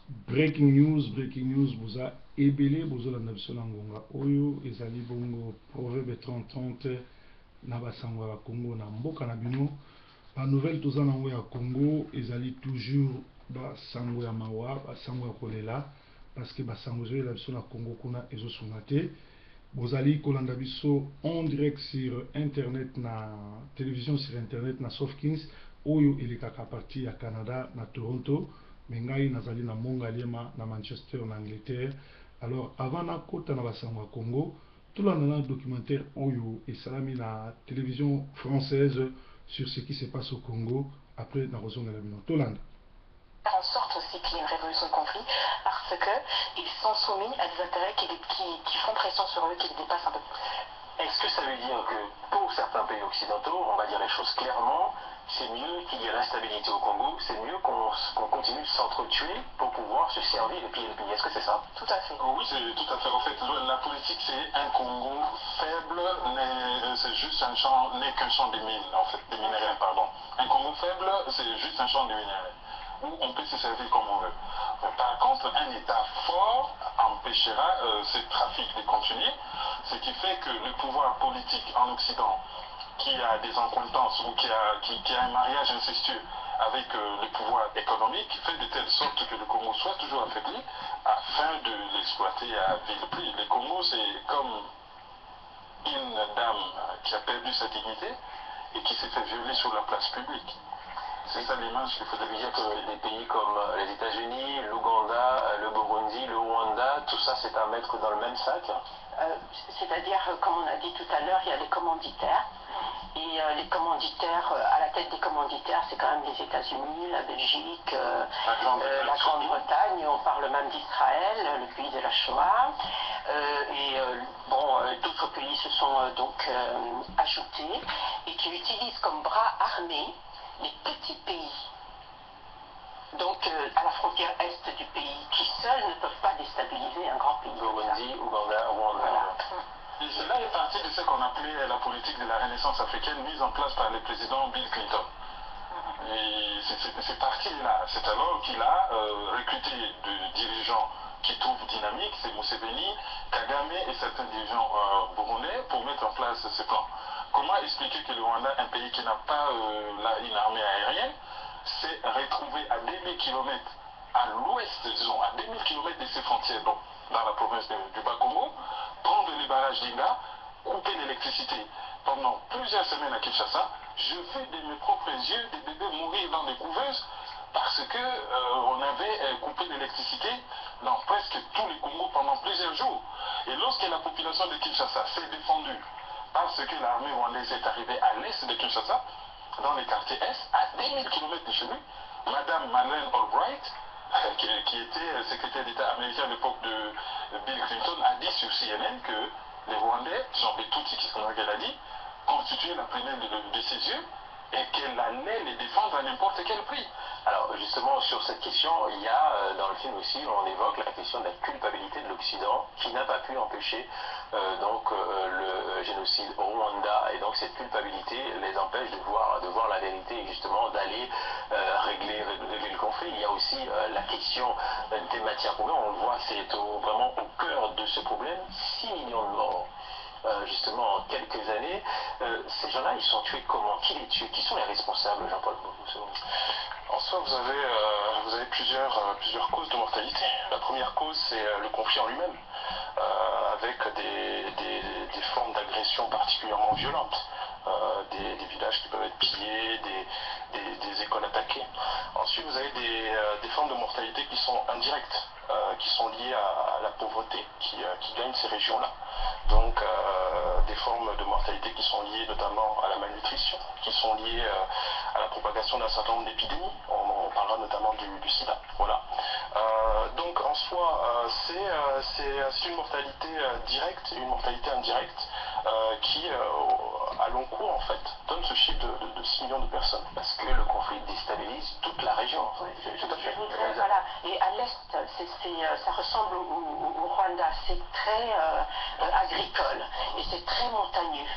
Breaking news, boza ebele bozolanda biso na ngonga oyo ezali bongo proverbe 30-30 na basango ya Congo na mboka na bino. Ba nouvelle toza nango ya Congo ezali toujours basango ya mawa, basango ya kolela, parce que basango ezoyela biso na Congo kuna ezosunga te. Bozali kolanda biso en direct sur internet, na télévision sur internet na Sofkins oyo elekaka parti ya Canada na Toronto. Mengai nazali na Mongaliema na Manchester en Angleterre. Alors avant na kota na basango ya Congo, tout le monde a un documentaire oyo et salami la télévision française sur ce qui se passe au Congo après la raison de la vie. Tout le monde. Faire en sorte aussi qu'il y ait une résolution de conflit parce qu'ils sont soumis à des intérêts qui font pression sur eux, qui les dépassent un peu. Est-ce que ça veut dire que pour certains pays occidentaux, on va dire les choses clairement, c'est mieux qu'il y ait l'instabilité au Congo, c'est mieux qu'on continue de s'entretuer pour pouvoir se servir et piller le pays. Est-ce que c'est ça? Tout à fait. Oui, c'est tout à fait. En fait, la politique, c'est un Congo faible, c'est juste un champ, n'est qu'un champ de mines, en fait, des minéraux, pardon. Un Congo faible, c'est juste un champ de minéraux, où on peut se servir comme on veut. Par contre, un État fort empêchera ce trafic de continuer, ce qui fait que le pouvoir politique en Occident, qui a des accointances ou qui a un mariage incestueux avec le pouvoir économique, fait de telle sorte que le Congo soit toujours affaibli afin de l'exploiter à vil prix. Le Congo, c'est comme une dame qui a perdu sa dignité et qui s'est fait violer sur la place publique. C'est ça l'image qu'il faudrait dire, que des pays comme les États-Unis, l'Ouganda, le Burundi, le Rwanda, tout ça c'est à mettre dans le même sac. C'est-à-dire, comme on a dit tout à l'heure, il y a les commanditaires. Et les commanditaires, à la tête des commanditaires, c'est quand même les États-Unis, la Belgique, la Grande-Bretagne, on parle même d'Israël, le pays de la Shoah. D'autres pays se sont donc ajoutés et qui utilisent comme bras armés les petits pays, donc à la frontière est du pays, qui seuls ne peuvent pas déstabiliser un grand pays. Burundi, Ouganda, Rwanda. Voilà. Et cela est parti de ce qu'on appelait la politique de la Renaissance africaine mise en place par le président Bill Clinton. Et c'est parti là. C'est alors qu'il a recruté des dirigeants qui trouvent dynamiques, c'est Museveni, Kagame et certains dirigeants burundais pour mettre en place ce plan. Comment expliquer que le Rwanda, un pays qui n'a pas une armée aérienne, s'est retrouvé à 2000 km à l'ouest, disons, à 2000 km de ses frontières, donc dans la province du Bas-Congo, prendre les barrages d'Inga, couper l'électricité pendant plusieurs semaines à Kinshasa. Je vis de mes propres yeux des bébés mourir dans des couveuses parce qu'on avait coupé l'électricité dans presque tous les Congos pendant plusieurs jours. Et lorsque la population de Kinshasa s'est défendue parce que l'armée rwandaise est arrivée à l'est de Kinshasa, dans les quartiers Est, à 2000 km de chez lui, Madame Madeleine Albright, qui était secrétaire d'État américain à l'époque de Bill Clinton, a dit sur CNN que les Rwandais, genre des Tutsis, qu'elle a dit, constituaient la prunelle de ses yeux et qu'elle allait les défendre à n'importe quel prix. Alors justement sur cette question, il y a dans le film aussi, on évoque la question de la culpabilité de l'Occident qui n'a pas pu empêcher le génocide au Rwanda, et donc cette culpabilité les empêche de voir la vérité et justement d'aller régler le conflit. Il y a aussi la question des matières premières, on le voit, c'est vraiment au cœur de ce problème, 6 millions de morts. Justement en quelques années, ces gens-là ils sont tués comment? Qui les tue? Qui sont les responsables, Jean-Paul? En soi, vous avez plusieurs causes de mortalité. La première cause, c'est le conflit en lui-même, avec des formes d'agression particulièrement violentes, des villages qui peuvent être pillés, des écoles attaquées. Ensuite, vous avez des formes de mortalité qui sont indirectes, qui sont liées à la pauvreté qui gagne ces régions-là. Donc, des formes de mortalité qui sont liées notamment à la malnutrition, qui sont liées à la propagation d'un certain nombre d'épidémies. On parlera notamment du sida. Voilà. Donc en soi, c'est une mortalité directe et une mortalité indirecte qui, à long cours, en fait, donne ce chiffre de 6 millions de personnes. Parce que le conflit déstabilise toute la région. Oui, tout à fait. Voilà. Et à l'est, ça ressemble au Rwanda. C'est très agricole et c'est très montagneux.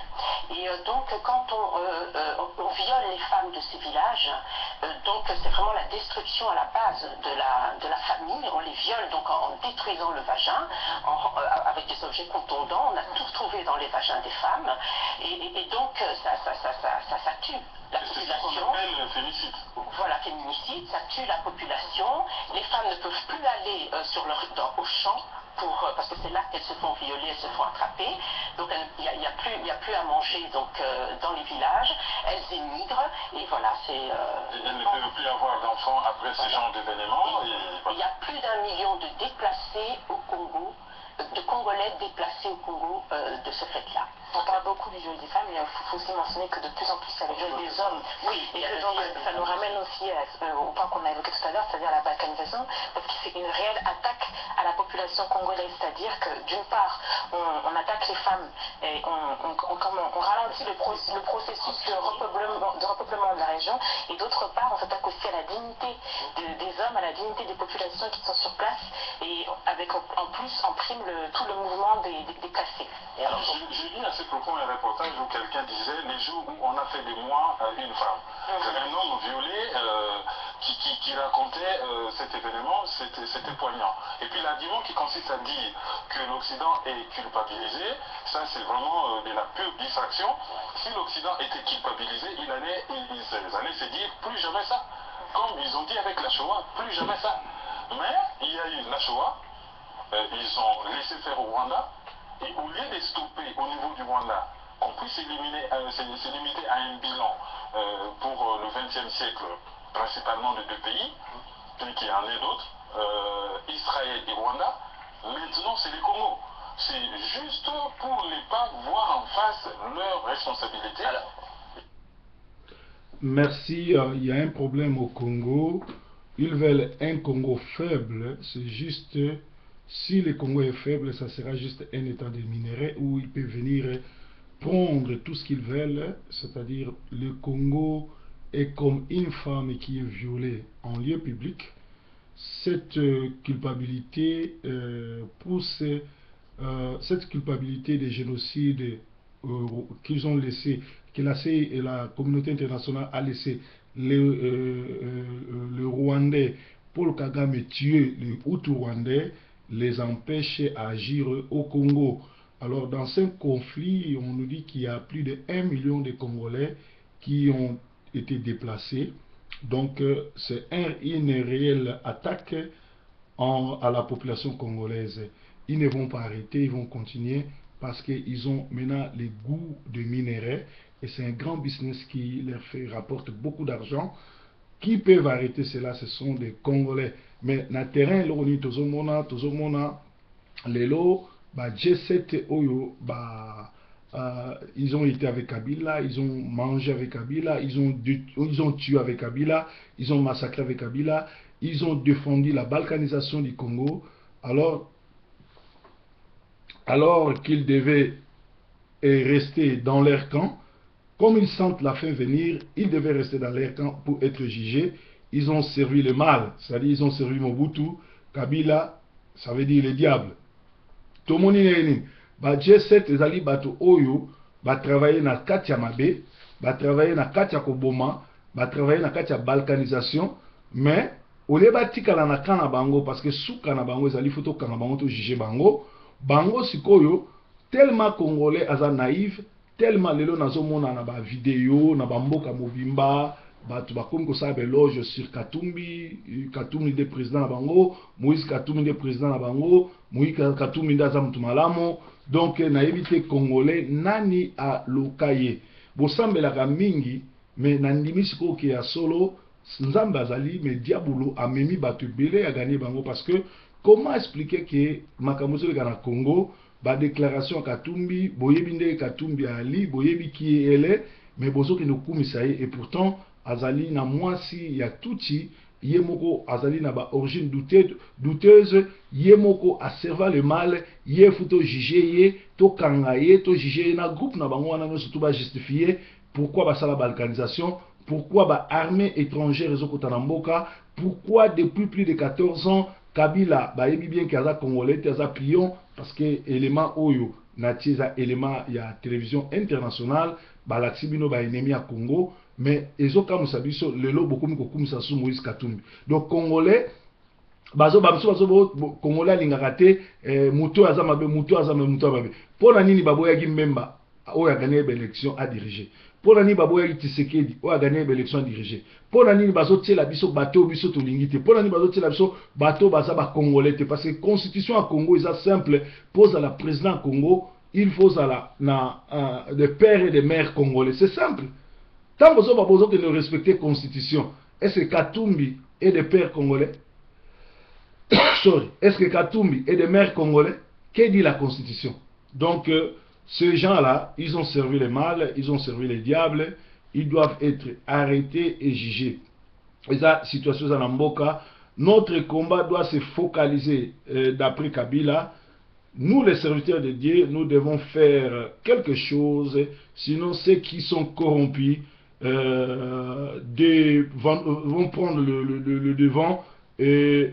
Et donc, quand on viole les femmes de ces villages, donc c'est vraiment la destruction à la base de la famille. On les détruisant le vagin avec des objets contondants. On a tout trouvé dans les vagins des femmes. Et donc, ça tue la population. C'est ce qu'on appelle fémicide. Voilà, féminicide, ça tue la population. Les femmes ne peuvent plus aller au champ parce que c'est là qu'elles se font violer, elles se font attraper. Donc il n'y a plus à manger dans les villages. Elles émigrent et voilà, c'est... Elles ne peuvent plus avoir d'enfants après ce genre d'événements. Il y a plus d'1 million de déplacés au Congo, de Congolais déplacés au Congo de ce fait-là. On parle beaucoup du viol des femmes, mais il faut aussi mentionner que de plus en plus, c'est le viol des hommes. Oui, et que donc, ça nous ramène aussi au point qu'on a évoqué tout à l'heure, c'est-à-dire la balkanisation, parce que c'est une réelle attaque à la population congolaise. C'est-à-dire que d'une part, on attaque les femmes et on ralentit le processus de repeuplement de la région, et d'autre part, on s'attaque aussi à la dignité des hommes, à la dignité des populations qui sont sur place, et avec en plus en prime tout le mouvement des déplacés. Alors, j'ai lu à ce propos un reportage où quelqu'un disait les jours où on a fait de moi une femme. C'est un homme violé qui racontait cet événement, c'était poignant. Et puis l'argument qui consiste à dire que l'Occident est culpabilisé, ça c'est vraiment de la pure distraction. Si l'Occident était culpabilisé, ils allaient se dire plus jamais ça. Comme ils ont dit avec la Shoah, plus jamais ça. Mais il y a eu la Shoah, ils ont laissé faire au Rwanda. Et au lieu de stopper au niveau du Rwanda, qu'on puisse se limiter à un bilan pour le XXe siècle, principalement de 2 pays, puis qu'il y en ait d'autres, Israël et Rwanda, maintenant c'est le Congo. C'est juste pour ne pas voir en face leurs responsabilités. Merci, il y a un problème au Congo. Ils veulent un Congo faible, c'est juste... Si le Congo est faible, ça sera juste un état de minerais où ils peuvent venir prendre tout ce qu'ils veulent, c'est-à-dire le Congo est comme une femme qui est violée en lieu public. Cette culpabilité pousse, cette culpabilité des génocides qu'ils ont laissé, que la communauté internationale a laissé le Rwandais Paul Kagame tuer les Hutus rwandais, les empêche à agir au Congo. Alors dans ce conflit, on nous dit qu'il y a plus de 1 million de Congolais qui ont été déplacés. Donc c'est une réelle attaque à la population congolaise. Ils ne vont pas arrêter, ils vont continuer parce qu'ils ont maintenant les goûts de minerais et c'est un grand business qui leur rapporte beaucoup d'argent. Qui peuvent arrêter cela, ce sont des Congolais. Mais dans le terrain, lelo, G7 Oyo, ils ont été avec Kabila, ils ont mangé avec Kabila, ils ont tué avec Kabila, ils ont massacré avec Kabila, ils ont défendu la balkanisation du Congo, alors qu'ils devaient rester dans leur camp. Comme ils sentent la fin venir, ils devaient rester dans leur camp pour être jugés. Ils ont servi le mal, c'est-à-dire ils ont servi Mobutu, Kabila, ça veut dire le diable. Tout le monde est G7, les alliés bato Oyo, travailler dans Katia Mabe, travailler dans Katia Koboma, travailler dans Katia balkanisation, mais au lieu de na kana bango, parce que sous kana bango, les alliés photo kana bango, to juger bango, bango sikoyo, tellement congolais aza naïf, tellement lelo nazomona na ba vidéo na ba mboka mobimba batu bakomi kosala beloge sur Katumbi de président na bango, Moïse Katumbi de président na bango, Moïse Katumbi ndaza mutu malamu. Donc nayebi te congolais nani a lokaye bosambelaka mingi mais nandimi sikoyo ke ya solo nzambe azali mais diabolo amemi batu ebele ya gagné bango parce que comment expliquer que makambo ezoleka na Congo ba déclaration à Katumbi, boyebi nde Katumbi ali, boyebi ki ele, mais bozo ki no kumisa ye, et pourtant azali na mwasi ya tuti, yemoko azali na ba origine douteuse, yemoko a serva le mal, ye futo juger ye, to kanga ye, to juger ye na groupe na bango wana surtout ba justifier pourquoi ba sala balkanisation, pourquoi ba armée étrangère ezokota na mboka, pourquoi depuis plus de 14 ans Kabila bayebi bien que aza congolais, aza pion parce que élément oyo natiza élément ya télévision internationale balakisi bino ba ennemi à Congo mais ezoka musabiso lelo bokomi kokumisa su Moïse Katumbi. Donc congolais Congolais lingakate muto azamabe muto azamabe muto ababe pona nini baboya ki memba o ya gagner l'élection à diriger pona nini baboya ki Tshisekedi o ya gagner l'élection à diriger pona nini bazotiela biso bato biso tolingite pona nini bazotiela biso bato baza ba congolais te parce que constitution à Congo est simple pose à la président Congo il faut à la des pères et des mères congolais c'est simple tant que vous avez de respecter constitution est-ce que Katumbi est des pères congolais? Sorry, est-ce que Katumbi est des mères congolais? Qu'est dit la constitution? Donc, ces gens-là, ils ont servi les mâles, ils ont servi les diables, ils doivent être arrêtés et jugés. Et ça, situation en Mboka, notre combat doit se focaliser d'après Kabila. Nous, les serviteurs de Dieu, nous devons faire quelque chose, sinon ceux qui sont corrompus vont prendre le devant et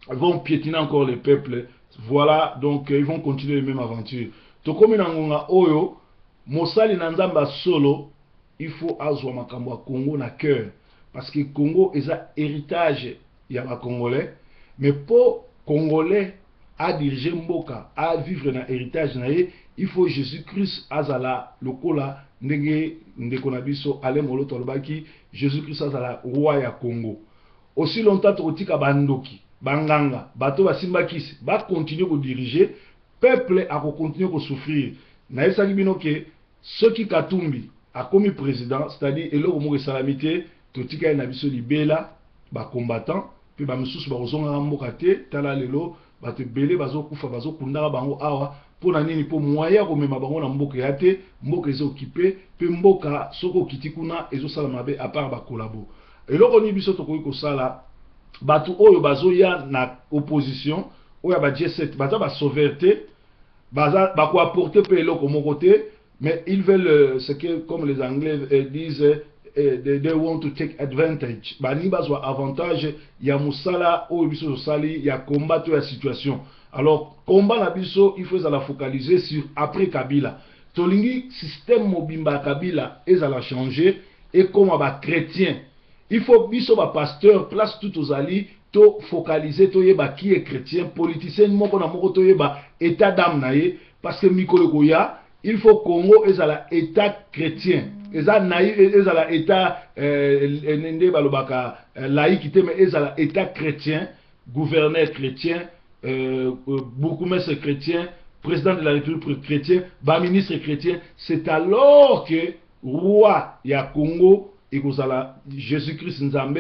vont piétiner encore les peuples. Voilà, donc ils vont continuer les mêmes aventures. Tokomi nangonga oyo, mosali nanzamba solo, il faut azwa makambo ya Congo na cœur. Parce que Congo est un héritage ya ba Congolais. Mais pour Congolais à diriger Mboka, à vivre dans héritage na ye, il faut Jésus-Christ azala lokola ndenge ndeko na biso ale molo tolobaki Jésus-Christ azala roi ya Congo. Aussi longtemps totika bandoki banganga bato basimbakisi ba continuer ko diriger peuple a continuer ko souffrir na esaki bino ke ceux qui Katumbi a commis président c'est-à-dire eloko mo salamité totika na biso libela ba combattant puis ba mususu ba kozonga mboka te tala lelo bato belé bazo kufa bazo kundaka bango awa pona nini po moya ko mema bango na mboka ya te mboka ezo occupé pe mboka soko kitikuna ezo sala mabe à part ba collabo eloko ni biso tokoki ko sala Batu oyo bazoya na opposition oya ba G7 baza ba sauveté baza ba ko apporter pe eloko mon côté mais ils veulent ce que comme les anglais disent they want to take advantage bani bazwa avantage ya musala oyo biso sali ya combattre la situation alors combat na biso il faut la focaliser sur après Kabila tolingi système mobimba Kabila ezala changer et comme ba chrétien il faut biso ba pasteur place tout aux alliés to focaliser to yeba qui est chrétien politicien moko na moko to yeba état d'âme naie parce que mikolo koya il faut Congo ezala état chrétien ezala naïf ezala état nende balobaka laïcité mais ezala état chrétien gouverneur chrétien bourgmestre chrétien président de la République chrétien ba ministre chrétien c'est alors que roi ya Congo et Jésus-Christ Nzambe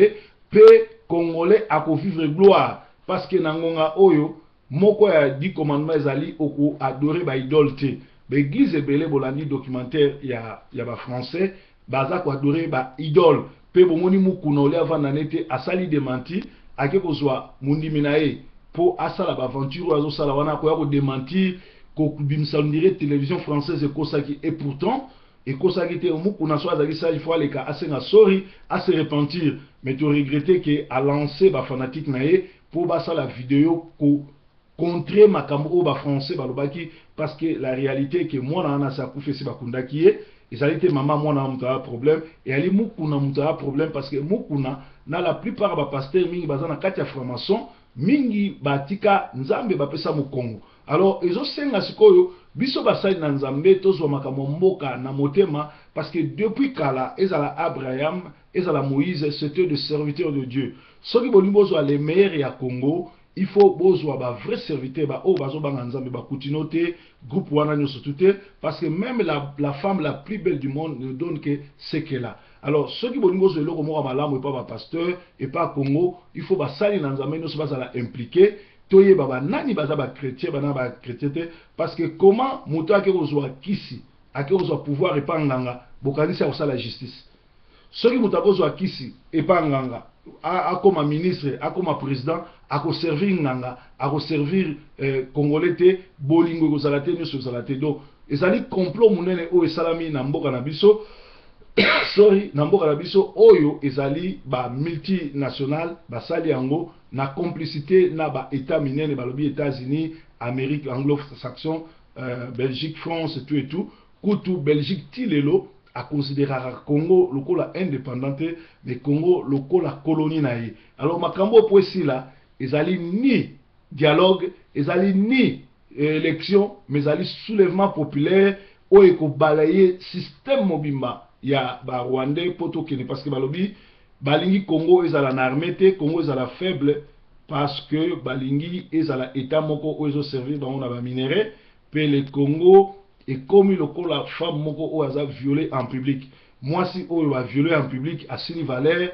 pe Congolais a vivre gloire parce que nangonga oyo moko ya 10 commandements ezali oko adorer ba idole te l'église ebele bolandi documentaire ya ba français baza ko adorer ba idole pe bomoni mukuna ole avanda nete asali démenti ake kozwa mundimi na ye po asala ba aventure azo sala wana ko ya ko démentir ko bimsa ndire télévision française ekosaki et pourtant et qu'on s'arrête au mot qu'on a soit ça il faut aller qu'à sorry à se repentir mais tu regretter que à lancer ba fanatique naé pour basa la vidéo pour contrer makambo ba français ba lobaki parce que la réalité que moi na sa kufe se ba kundaki et ça été maman moi na muta problème et ali mukuna muta problème parce que mukuna na la plupart ba pasteur mingi bazana kati ya formation mingi batika nzambe ba pesa mu Congo alors ezo senga sikoyo biso basali na nzambe tozwa makambo mboka na motema parce que depuis kala ezala Abraham ezala Moïse c'était des serviteurs de Dieu soki bolimbozo les meilleurs ya Congo il faut bozwa ba vrai serviteur ba o bazo banga nzambe ba kutinote groupe wana nyoso tuté parce que même la femme la plus belle du monde ne donne que ce qu'elle a alors soki bolimbozo eloko moko malamu et pas ba pasteur et pas Congo il faut basali na nzambe nyoso basala impliqué toye baba nani baza ba chrétien bana ba chrétien parce que comment moto ake kozwa kisi ake kozwa pouvoir et pas nganga bokanisa ko la justice soki moto akozwa kisi et pas nganga a comme ministre a comme président a ko servir nganga a ko servir congolais te bolingo ko salate ni so salate donc ezali complot munene o esalami na mboka na biso sorry na mboka na biso oyo ezali ba multinational basali yango na complicité na ba état minene balobi États-Unis Amérique anglo-saxon Belgique France tout et tout kutu Belgique tilelo a considérer Congo lokola indépendante mais Congo lokola colonie naie alors makambo poesi là ezali ni dialogue, ezali ni élection, mais ezali soulèvement populaire oyo ekobalaye système mobimba ya ba Rwandais poto kene parce que balobi balingi Congo ezala na armée te, Congo ezala faible parce que balingi ezala état moko oyo servir bango na ba minéraux pe le Congo ekomi lokola femme moko oyo aza violée en public. Moi si oyo ba violé en public asili valeur,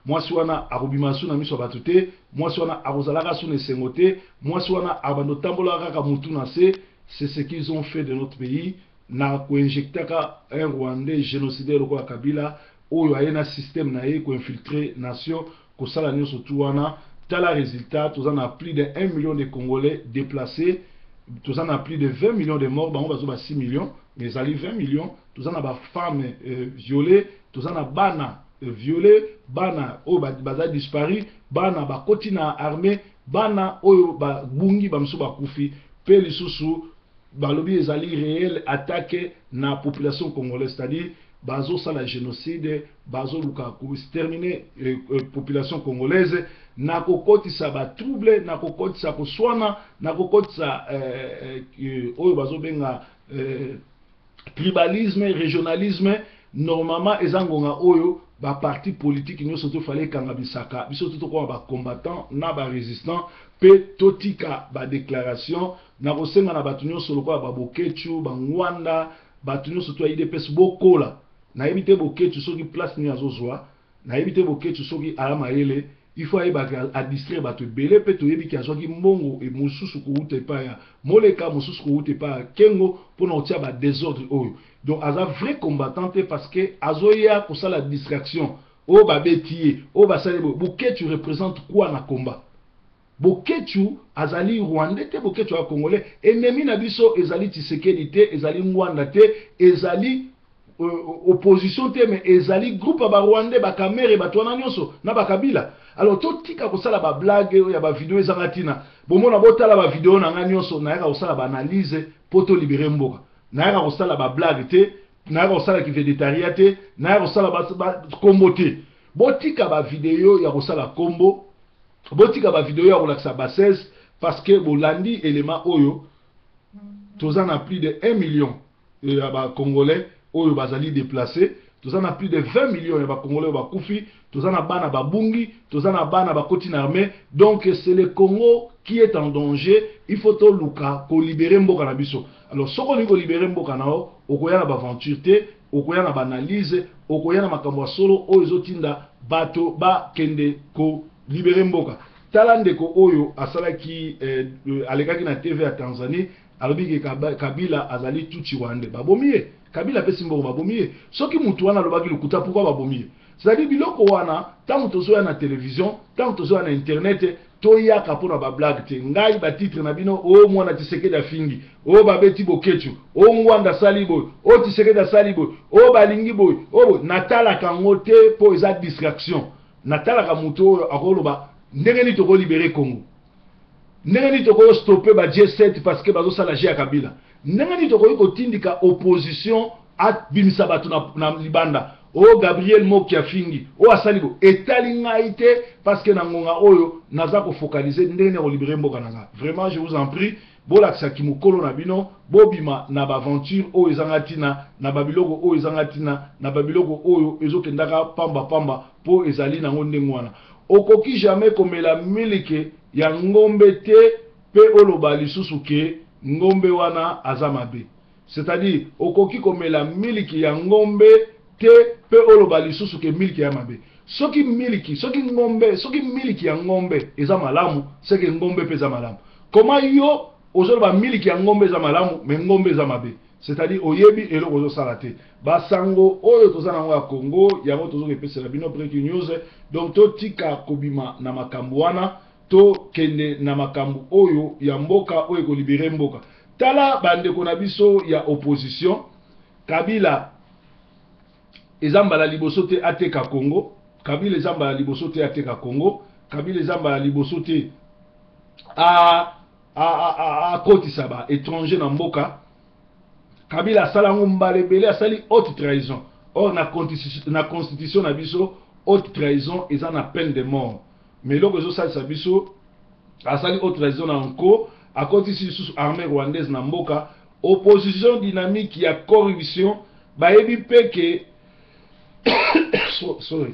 moi si wana arobima su na miso bato te, moi si wana arozalaka su na esengo te, moi si wana abando tambola kaka mutu na se, c'est ce qu'ils ont fait de notre pays. Na koinjectaka un Rwandais génocidaire lokola Kabila oyo aye na système na ye ko infiltrer nation ko sala nyonso tu wana. Tala résultat, tous en a plus de 1 million de Congolais déplacés, tous en a plus de 20 millions de morts, on va 6 millions, mais ça 20 millions, tous en a femmes violées, tous en a bana violées, bana oh baza disparu, bana ba kotina armée, bana oh ba bungi ba msu ba kufi, pe lisusu balobi ezali réel attaque na population congolaise, c'est-à-dire bazo sa la génocide, bazo luka ko exterminer population congolaise. Na kokotisa ba trouble, na kokotisa koswana, na kokotisa oyo bazobenga tribalisme, régionalisme. Normalement ezangonga oyo ba parti politique nyonso to fallait kanga bisaka biso to ko ba combattant na ba résistant pe totika ba déclaration na kosenga na batu nyonso lokola ba Bokechu ba Ngwanda batu nyonso to IDPS bokola na ebite Bokechu soki place ni azozwa na ebite Bokechu soki alama ele. Il faut aller à distraire bateau belé peto yebi ki azwaki mbongo et mususu ko ute pa ya moleka mususu ko ute pa kengo pour na otia ba désordre oyo. Donc aza vrai combattante parce que azoya pour ça la distraction o ba betier o ba sale Bokechu représente quoi na combat. Bokechu azali Rwandais te, Bokechu a Congolais, ennemi na biso ezali Tshisekedi te, ezali Ngwanda te, ezali opposition te, mais ezali groupe ba Rwandais ba Kamere ba twana nyonso na ba Kabila. Alors tout tika kosala ba blague ya ba vidéo ezangatina bomona botala ba vidéo na nga nyonso na yaka kosala ba analyse poto libérer mboka na yaka kosala ba blague te na yaka kosala ki végétarien te na yaka kosala ba kombo te botika ba vidéo ya kosala kombo botika ba vidéo ya kolakisa ba 16 parce que bolandi élément oyo tozana plus de 1 million ya ba Congolais oyo bazali déplacés. Tous en a plus de 20 millions de Congolais ba Koufi, tous en a bana ba Bungi, tous en a bana ba Kotine armée. Donc c'est le Congo qui est en danger. Il faut tout luka ko libérer mboka na biso. Alors ce qu'on ko libérer mboka nao, okoya na ba aventure te, okoya na ba analyse, okoya na makambo solo o ezotinda bato ba kende ko libérer mboka. Talande ko oyo asalaki alekaki na TV à Tanzanie, alobi ke Kabila azali tuti wande babomie. Kabila pesi mboko babomie. Soki mutu wana lobaki lukuta pourquoi babomie? C'est-à-dire biloko wana tant tozo na télévision, tant tozo na internet, toyaka pona ba blague te. Ngai ba titre na bino o mwana Tshisekedi afingi, o babeti Bokechu, o Ngwanda salibo, o Tshisekedi salibo, o balingi boy, o natala kango te po eza distraction. Natala ka mutu akoloba ndenge ni toko libérer Congo. Ndenge ni toko stopper ba G7 parce que bazo sala ya Kabila. Ndenge ni toko kotindika opposition at bimisa batu na libanda. O Gabriel Moki afingi, o asalibo etali ngai te parce que nangonga oyo naza ko focaliser ndenge ko libérer mboka nanga. Vraiment je vous en prie, bolakisa kimukolo na bino, bobima na ba aventure o ezangatina na babiloko o ezangatina na babiloko oyo ezokendaka pamba po ezali nango ndenge wana. Okoki jamais komela milike ya ngombe te pe oloba lisusu ke ngombe wana azamabe. C'est-à-dire okoki komela miliki ya ngombe te pe oloba lisusu ke miliki ya mabe. Soki miliki ya ngombe eza malamu, c'est que ngombe pe eza malamu. Comment yo ozoloba miliki ya ngombe eza malamu mais ngombe eza mabe? C'est-à-dire oyebi eloko ozosala te. Basango oyo toza nango ya Congo yango tozokepesela bino breaking news. Donc totika kobima na makambo wana, to kende na makambo oyo ya mboka oyo ko libérer mboka. Tala bandeko na biso ya opposition, Kabila ezambala liboso te ateka Congo, Kabila ezambala liboso te ateka Congo, Kabila ezambala liboso te a kotisa ba étranger na mboka. Kabila asalango mbalebele asali haute trahison. Or na constitution na biso haute trahison eza na peine de mort. Mais loko zo salisa biso asali autre raison encore à côté sous armée rwandaise na mboka opposition dynamique ya corruption bayebi peke sorry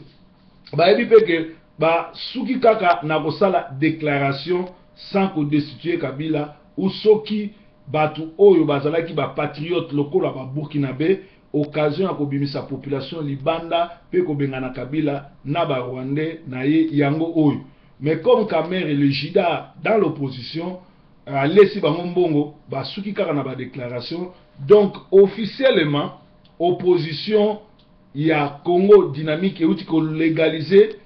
bayebi peke ba suki kaka na kosala déclaration sans ko destituer Kabila ou soki batu oyo bazalaki ba patriote lokola ba Burkinabé occasion ya kobimisa population libanda pe kobengana Kabila na ba Rwandais na ye yango oyo. Mais comme Kamer et le Jida dans l'opposition laissi bango mbongo ba suki kaka na ba déclaration, donc officiellement opposition ya Congo dynamique et outil ko légaliser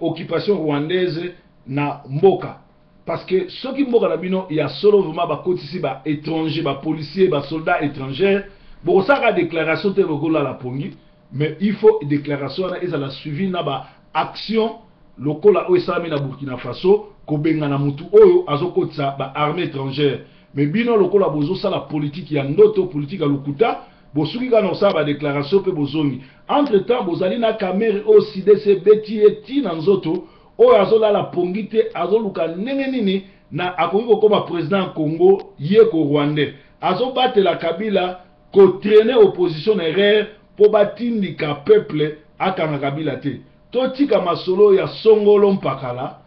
occupation rwandaise na mboka. Parce que ceux qui mboka na bino ya solo vraiment ba kotisi ba étranger ba policier ba soldats étrangers bon ça la déclaration te regola la pongi mais il faut déclaration na eza la suivi na ba action lokola o esami na Burkina Faso ko benga na mutu oyo azokotsa ba armée étrangère mais bino lokola bozo ça la politique ya ndoto politique ya lokuta bosuki kana ça ba déclaration pe bozongi entre temps bozali na Kamere aussi DC beti eti na nzoto oyo azola la pongite azoluka ndenge nini na akoki kokoma président Congo ye ko Rwandais azobatela Kabila ko traîner opposition erreur po batindika peuple akanga Kabila te totika masolo ya songolo mpakala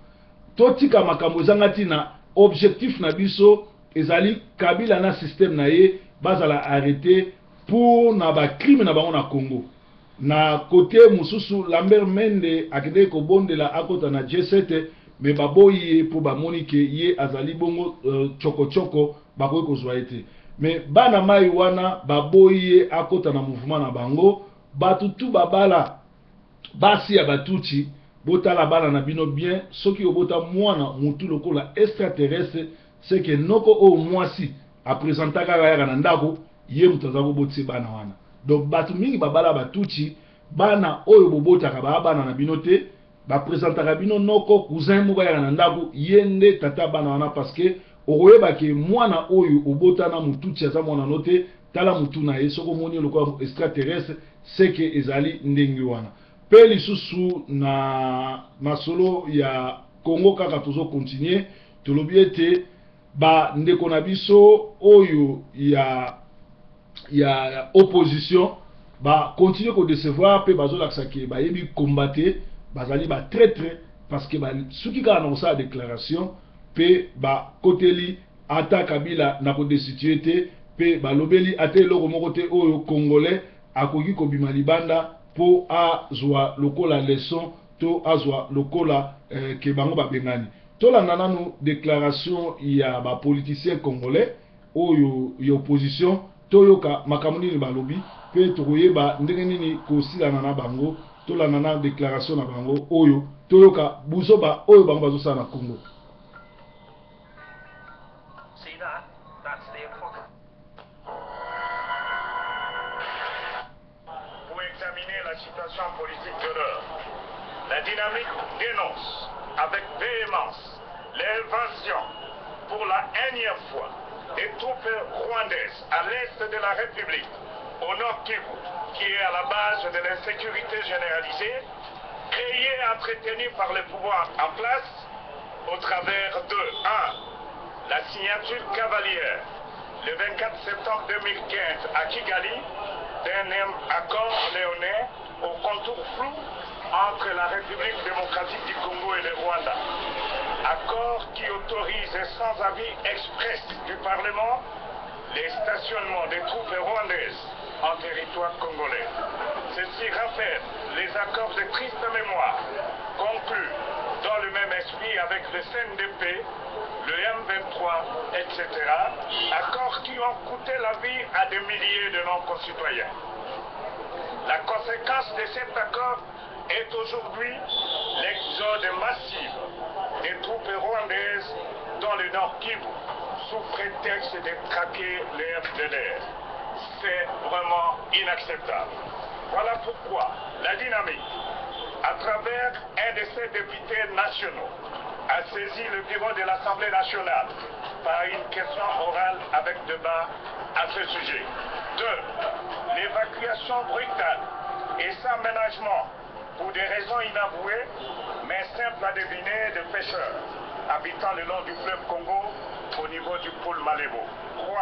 totika makambo ezangati na objectif na biso ezali Kabila na système na ye bazala arrêter pour na ba crime na bango na Congo. Na côté mususu Lambert Mende akende ko bondela akota na G7 mais baboyi pour ba monike ye azali bongo choko bakoy ko zoite mais bana mai wana baboyi akota na mouvement na bango batutu babala basi ya batuchi botala bala na bino bien soki obota mwana mutu lokola extraterrestre c'est que noko o mwasi a présenter kaka na ndako ye mutazago botse bana wana. Donc batu mingi babala batuchi bana oyo bobotaka bana na binote ba présentaka bino noko cousin moko ya na ndaku yende tata bana wana parce que okoyeba ke mwana oyo obota na mutuchi aza mwana note tala mutu na ye soko moni lokwa extraterrestre c'est que ezali ndenge wana pe lisusu na masolo ya Congo kaka tozo continuer tolobi ete ba ndeko na biso oyo ya opposition ba continuer ko décevoir pe bazola ksaki ba yebi combattre bazali ba traître parce que ba suki ka annoncer la déclaration pe ba koteli ata Kabila na ko destituer te pe ba lobeli ate loko moko te oyo congolais akoki ko bima libanda po azwa lokola leçon to azwa lokola ke bango ba bengani to la nananu déclaration ya ba politicien congolais oyo ya opposition toyoka makamuni ni balobi pe tokoyeba ndenge nini kosilana na bango tolanda na déclaration na bango oyo toyoka buzoba oyo bango bazosala na Congo. Pour examiner la situation politique de l'heure, la dynamique dénonce avec véhémence l'invasion pour la énième fois des troupes rwandaises à l'est de la République, au nord Kivu, qui est à la base de l'insécurité généralisée, créée et entretenue par le pouvoir en place au travers de 1. La signature cavalière, le 24 septembre 2015 à Kigali, d'un accord léonais au contour flou entre la République démocratique du Congo et le Rwanda. Accord qui autorise sans avis express du Parlement les stationnements des troupes rwandaises en territoire congolais. Ceci rappelle les accords de triste mémoire conclus dans le même esprit avec le CNDP, le M23, etc. Accords qui ont coûté la vie à des milliers de nos concitoyens. La conséquence de cet accord est aujourd'hui l'exode massif des troupes rwandaises dans le nord Kivu, sous prétexte de traquer les FDLR. C'est vraiment inacceptable. Voilà pourquoi la dynamique, à travers un de ses députés nationaux, a saisi le bureau de l'Assemblée nationale par une question orale avec débat à ce sujet. 2. L'évacuation brutale et sans ménagement pour des raisons inavouées, mais simples à deviner, de pêcheurs habitant le long du fleuve Congo au niveau du pôle Malébo. 3.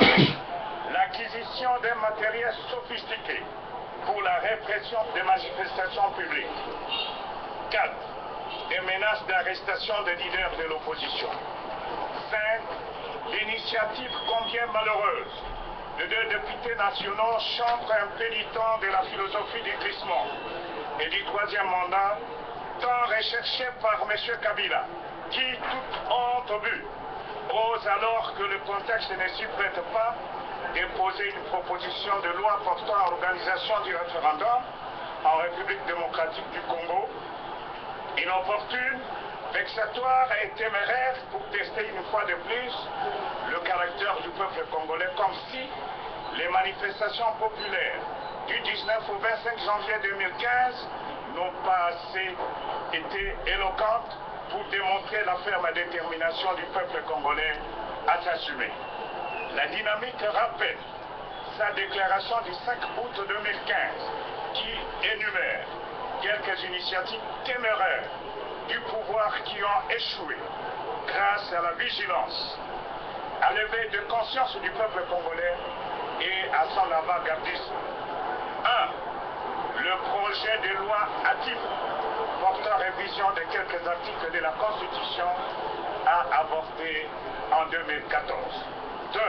L'acquisition d'un matériel sophistiqué pour la répression des manifestations publiques. 4. Des menaces d'arrestation des leaders de l'opposition. 5. L'initiative combien malheureuse de 2 députés nationaux chantre un pénitent de la philosophie du glissement et du 3e mandat, tant recherché par M. Kabila, qui, toute honte au but, ose alors que le contexte ne s'y prête pas déposer une proposition de loi portant à l'organisation du référendum en République démocratique du Congo, inopportune, vexatoire et téméraire pour tester une fois de plus le caractère du peuple congolais, comme si les manifestations populaires du 19 au 25 janvier 2015 n'ont pas assez été éloquentes pour démontrer la ferme détermination du peuple congolais à s'assumer. La dynamique rappelle sa déclaration du 5 août 2015 qui énumère quelques initiatives téméraires du pouvoir qui ont échoué grâce à la vigilance, à l'éveil de conscience du peuple congolais et à son avant-gardisme. 1. Le projet de loi hâtive portant révision de quelques articles de la Constitution a avorté en 2014. 2.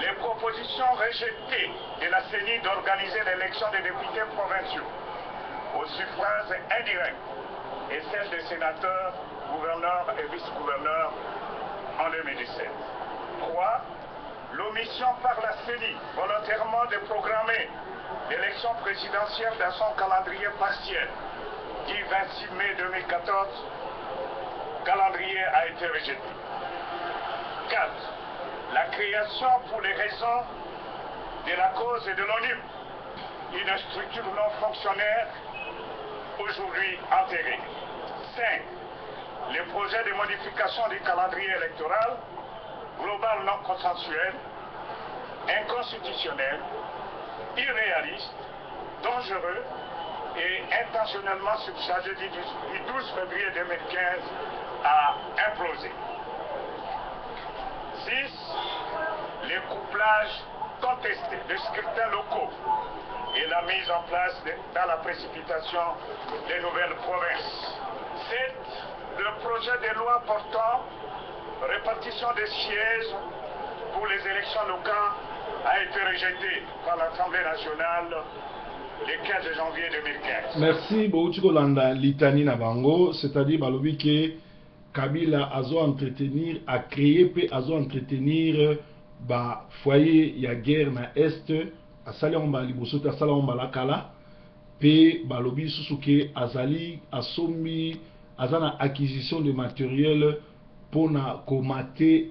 Les propositions rejetées de la CENI d'organiser l'élection des députés provinciaux au suffrage indirect et celle des sénateurs, gouverneurs et vice-gouverneurs en 2017. 3. L'omission par la CENI volontairement de programmer l'élection présidentielle dans son calendrier partiel du 26 mai 2014, calendrier a été rejeté. 4. La création pour les raisons de la cause et de l'ONU, une structure non fonctionnaire aujourd'hui enterrée. 5. Les projets de modification du calendrier électoral, global non consensuel, inconstitutionnel, irréaliste, dangereux et intentionnellement subchargé du 12 février 2015 a implosé. 6. Les couplages contestés de scrutins locaux et la mise en place dans la précipitation des nouvelles provinces. 7. Le projet de loi portant répartition des sièges pour les élections locales a été rejeté par l'Assemblée nationale le 15 janvier 2015. Merci beaucoup Landa litani na bango, c'est-à-dire balobi que Kabila azo entretenir a créer pe azo entretenir ba foyer ya guerre na est a sali on ba liboso ta sala on ba la kala pe balobi susuke azali asombi azana acquisition de matériel pour na commater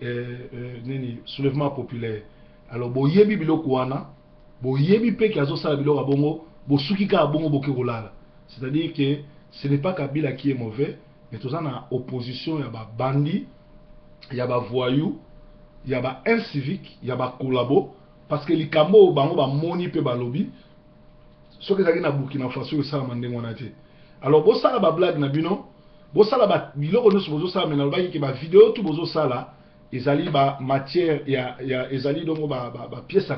neni soulèvement populaire. Alors boyebi biloko wana boyebi pe ki azo sala biloko bongo bosuki ka bongo boke kolala. C'est-à-dire que ce n'est pas Kabila qui est mauvais, mais tout ça na opposition ya ba bandi, ya ba voyou, ya ba incivique, ya ba collabo parce que likambo bango ba moni pe ba lobby so que zaki na Burkina Faso ça mandé wana te. Alors bo sala ba blague na bino, bo sala ba biloko no bozo sala mais na ba ki ba vidéo tout bozo sala ezali ba matière ya ezali dongo ba pièce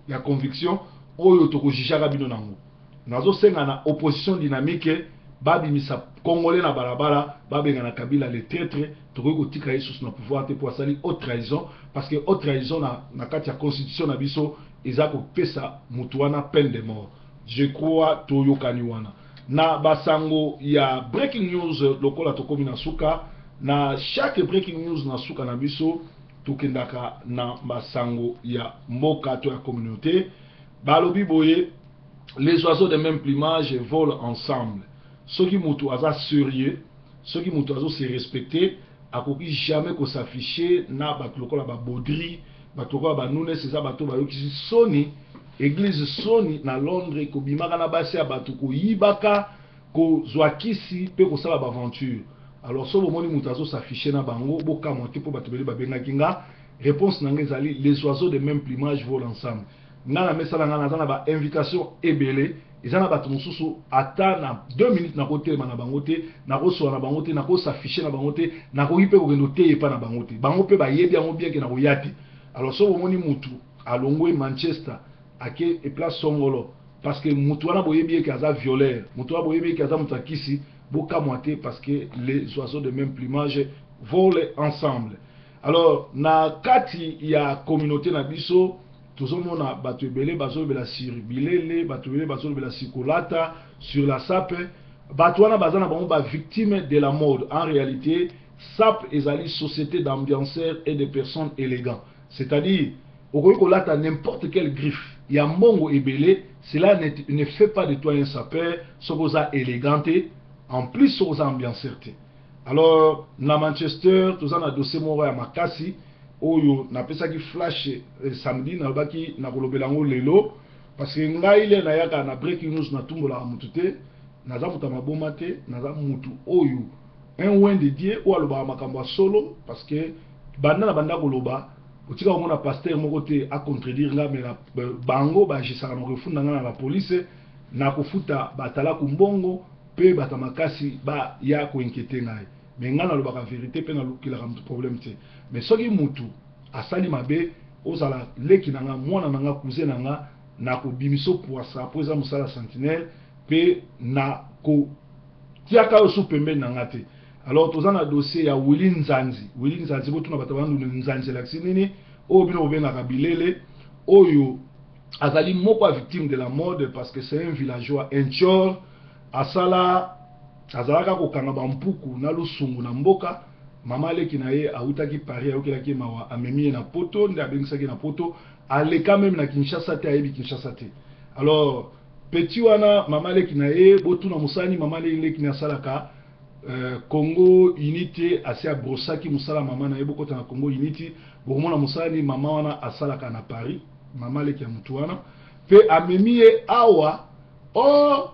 ya conviction oyo to ko jijaka bino nango. Nazo senga na opposition dynamique babimisa congolais na barabara babenga na Kabila les traîtres tokoki kotika yesusu na pouvoir te po asali haute trahison parce que haute trahison na kati ya constitution na biso eza kopesa mutu wana peine de mort. Je crois toyokani wana na basango ya breaking news lokola tokomi na suka na chaque breaking news na suka na biso tokendaka na basango ya mboka to ya communauté balobi boye. Les oiseaux de même plumage volent ensemble. Ceux qui mutu aza sérieux, ceux qui mutu azo se respecter, akoki jamais ko s'afficher na batlokola ba baudry, batlokola ba nune seza bato ba yoki soni, église soni na Londres ko bimaka na basi ya bato ko yibaka ko zwakisi pe ko sala ba aventure. Alors so bomoni mutu azo s'afficher na bango boka monter po bato beli ba benga kinga. Réponse nanga ezali les oiseaux de même plumage volent ensemble. Nana mesala ngana zana ba invitation ebele ezana bato mosusu ata na 2 minutes na kotelema na bango te na kosola na bango te na kosafishe na bango te na koki mpe kokende oteye epa na bango te bango mpe bayebi yango bien ke na koya te. Alors so bomoni mutu alongwe Manchester ake eplace Songolo parce que mutu wana boyebi eke aza violeur, mutu wana boyebi eke aza mutu akisi bokamwa te parce que les oiseaux de même plumage volent ensemble. Alors na kati ya communauté na biso tozomona bato ebele bazolobela sur bilele, bato ebele bazolobela sikolata sur la sape, bato wana baza na bango ba victime de la mode. En réalité sape ezali société d'ambianceurs et de personnes élégantes, c'est-à-dire okoki kolata n'importe quelle griffe ya mbongo ebele, cela ne fait pas de toi un sapeur soki oza élégante, en plus soki oza ambianceur te. Alors na Manchester toza na dossier moko ya makasi oyo napesaki flash samedi na lobaki na kolobela ngo lelo parce que ngai ile na yaka na breaking news na tumbola mutu te, naza mutu maboma te, naza mutu oyo un oin de Dieu ou aloba makambo solo parce que banda na banda koloba otika omona pasteur moko te a contredire nga mais bango ba jisaka na refunda nga na la police na kofuta batala kumbongo pe batamakasi ba ya ko inquiéter ngai mais nga na lobaka vérité pe na lukila ka mutu problème te. Mais soki mutu asali mabe ozala leki na nga mwana na nga cousin na nga na ko bimiso pour ça pour ça musala sentinelle pe na ko tiaka osu pembe na nga te. Alors tozana dossier ya Willy Nzanzi. Willy Nzanzi botuna bato bandu Nzanzi laksi nini o bino obenga kabilele oyo azali moko victime de la mode parce que c'est un villageois enchor asala azalaka kokanga bampuku na lusungu na mboka. Mama leki na ye autaki Paris ayokelaki mawa amemi na poto nde abengisaki na poto aleka même na Kinshasa te ayebi Kinshasa te. Alors petit wana mama leki na ye botuna musani mama leki na salaka Congo Unity asia brosaki musala mama na ye bokota na Congo Unity bokomona musani mama wana asalaka na Paris mama leki ya mutu wana pe amemi ye awa o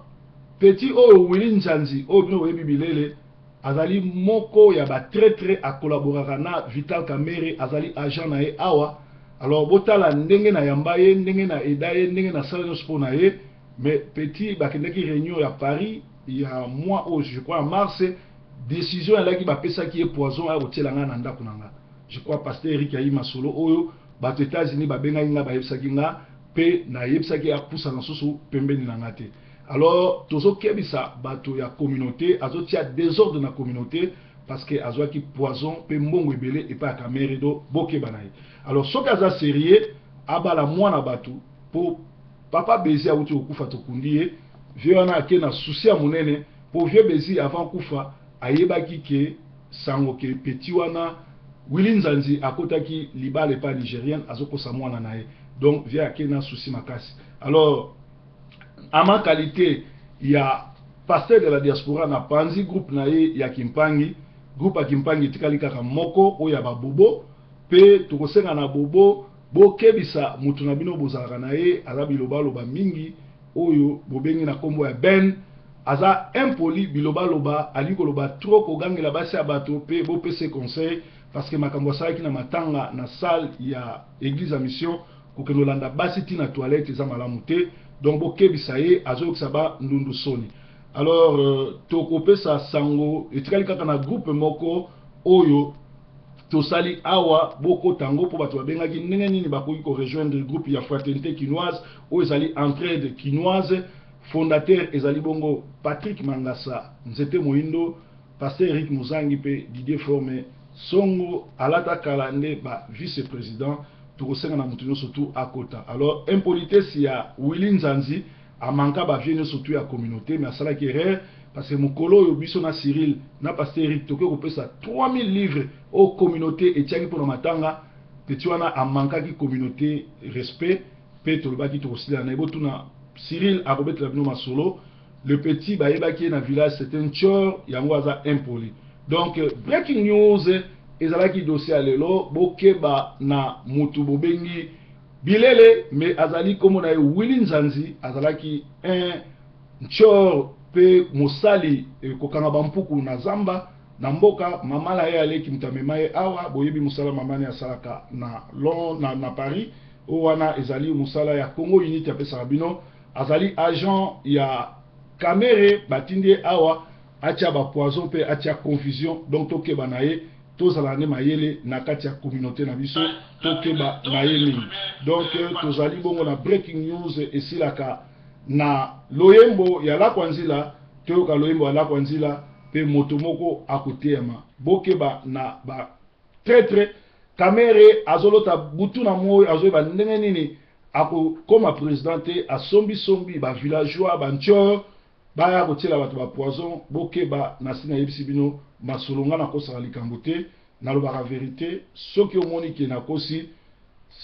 petit o Willy Nzanzi o bino webi bilele azali moko ya ba très a collaborera na Vital Kamerhe azali agent na ye awa. Alors botala ndenge na yamba ye ndenge na edaye ndenge na salon sport na ye mais petit bakendeki réunion ya Paris il y a mois au je crois en mars décision là qui ba pesa qui est poison a kotiela nga na ndako nanga je crois pasteur Eric Ayima solo oyo ba États-Unis ba benga nga ba yebsaki nga pe na yebsaki akusa na susu pembeni na nga te. Alors tozo kebisa bato ya communauté azotia désordre na communauté parce que azwaki poison pe mbongo ebele et pas Kamerhe do bokeba na ye. Alors soki aza sérieux abala mwana bato po papa bezi auti okufa tokundi ye vieux wana ake na souci ya monene po vieux bezi avant kufa ayebaki ke sango ke petit wana Willy Nzanzi akotaki libala epa nigérienne azokosa mwana na ye donc vieux ake na souci makasi. Alors à ma qualité il y a pasteur de la diaspora na panzi groupe na ye ya Kimpangi groupe ya Kimpangi tikali kaka moko oyo ya babobo pe tokosenga na bobo bokebisa mutu na bino bozalaka na ye aza bilobaloba mingi oyo bobengi na kombo ya Ben aza impoli bilobaloba ali koloba trop kogangela basi ya bato pe bopese conseil parce que makambo asalaki na matanga na salle ya église à mission kokende olanda basi tina toilette eza malamu te donc bokebisa ye azoyokisa ba ndundu soni. Alors tokopesa sango etikali kaka na groupe moko oyo tosali awa boko tango po bato babengaki ndenge nini bakoki ko rejoindre groupe ya fraternité quinoise oyo ezali entraide quinoise. Fondateur ezali bongo Patrick Mangasa Nzete Moindo, pasteur Eric Muzangi pe Didier Forme Songo alata kalande ba vice-président tokosenga na mutu surtout à Kota. Alors impolitesse ya Willy Nzanzi amanka ba vienne surtout ya communauté mais asala ki erreur parce que mukolo yo biso na Cyril na pasteur Eric toke ko pesa 3000 livres aux communautés et tiaki pour matanga petit wana amanka ki communauté respect pe tolobaki tokosila na ebotuna Cyril a robet la bino solo le petit baebaki na village c'est un chor yango aza impoli. Donc breaking news ezalaki dossier alelo bokeba na mutu bobengi bilele mais azali komo na Willy Nzanzi azalaki un chor pe mosali kokanga bampuku na zamba na mboka mama la ye aleki mutamema ye awa boyebi musala mama ne asalaka na Paris o wana ezali musala ya Congo Unity apesa bino. azali agent ya Kamere batindi awa atia ba poison pe atia confusion donc tokeba na ye tozala ne mayele na kati ya communauté na biso tokeba na ye mingi donc tozali bongo na breaking news esilaka na loyembo ya Lakwanzila toyoka loyembo ya Lakwanzila pe moto moko akoteyama bokeba na ba traître Kamere azolota butu na moyo azoyeba ndenge nini akokoma présidente asombi ba villageois ba ntior baya kotiela bato ba poison bokeba na sina yebisi bino masolonga na kosala likambo te na lobaka vérité soki omoni ke na kosi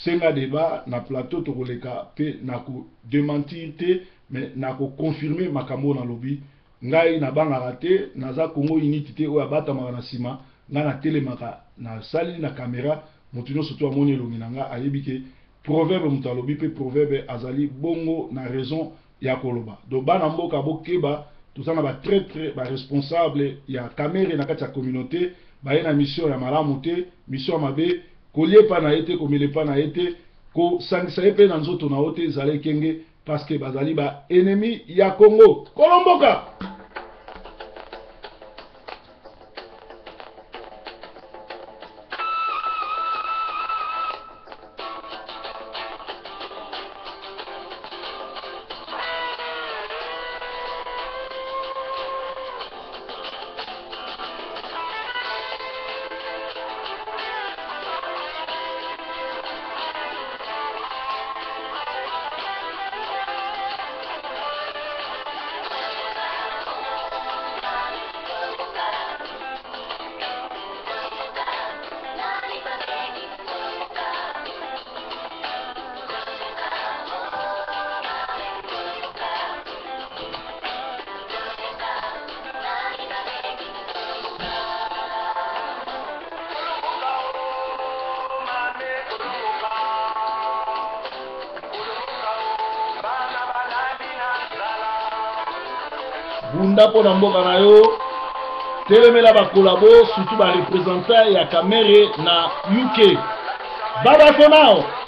senga débat na plateau tokoleka pe na ko démentir te mais na ko confirmer makambo na lobi ngai na bangaka te naza Congo Unity te oyo abatamaka na sima nga na telemaka na sali na caméra moto nyonso to amoni elongi na nga ayebi ke proverbe moto alobi pe proverbe azali bongo na raison ya koloba donc bana mboka bokeba tozana ba traître ba responsable ya Kamere na kati ya communauté baye na mission ya malamu te mission ya mabe koliepa na ete komelepa na ete ko sangisa epe na nzoto na ote zale kenge parce que bazali ba ennemi ya Congo kolomboka. Bunda po na mboka na yo telemela ba kolabo surtout ba représentant ya Kamere na UK. Baba for now.